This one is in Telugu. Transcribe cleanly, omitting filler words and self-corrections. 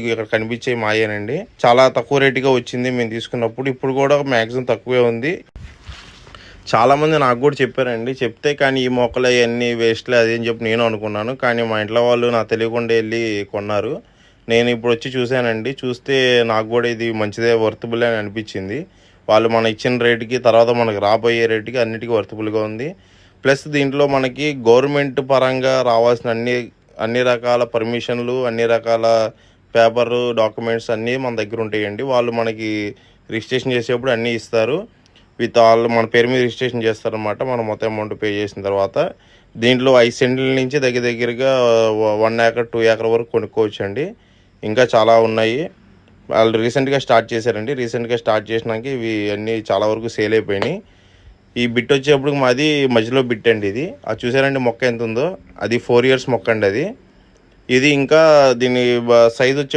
ఇక్కడ కనిపించే మాయేనండి. చాలా తక్కువ రేటుగా వచ్చింది మేము తీసుకున్నప్పుడు. ఇప్పుడు కూడా మ్యాక్సిమం తక్కువే ఉంది. చాలామంది నాకు కూడా చెప్పారండి. చెప్తే కానీ ఈ మొక్కలు అవన్నీ వేస్ట్‌లే అది అని చెప్పి నేను అనుకున్నాను. కానీ మా ఇంట్లో వాళ్ళు నాకు తెలియకుండా వెళ్ళి కొన్నారు. నేను ఇప్పుడు వచ్చి చూసానండి. చూస్తే నాకు కూడా ఇది మంచిదే వర్తబుల్ అని అనిపించింది. వాళ్ళు మనం ఇచ్చిన రేటుకి తర్వాత మనకు రాబోయే రేటుకి అన్నిటికీ వర్తబుల్‌గా ఉంది. ప్లస్ దీంట్లో మనకి గవర్నమెంట్ పరంగా రావాల్సిన అన్ని రకాల పర్మిషన్లు, అన్ని రకాల పేపరు డాక్యుమెంట్స్ అన్నీ మన దగ్గర ఉంటాయండి. వాళ్ళు మనకి రిజిస్ట్రేషన్ చేసేప్పుడు అన్నీ ఇస్తారు. విత్ ఆల్ మన పేరు మీద రిజిస్ట్రేషన్ చేస్తారనమాట. మనం మొత్తం అమౌంట్ పే చేసిన తర్వాత దీంట్లో 5 సెంట్ల నుంచి దగ్గరగా 1 ఏకర్ 2 ఏకర్ వరకు కొనుక్కోవచ్చండి. ఇంకా చాలా ఉన్నాయి. వాళ్ళు రీసెంట్గా స్టార్ట్ చేశారండి. రీసెంట్గా స్టార్ట్ చేసినాక ఇవి అన్నీ చాలా వరకు సేల్ అయిపోయినాయి. ఈ బిట్ వచ్చేప్పుడు మాది మధ్యలో బిట్ అండి. ఇది అది చూసారండి మొక్క ఎంత ఉందో. అది 4 ఇయర్స్ మొక్క అండి. అది ఇది ఇంకా దీని సైజ్ వచ్చే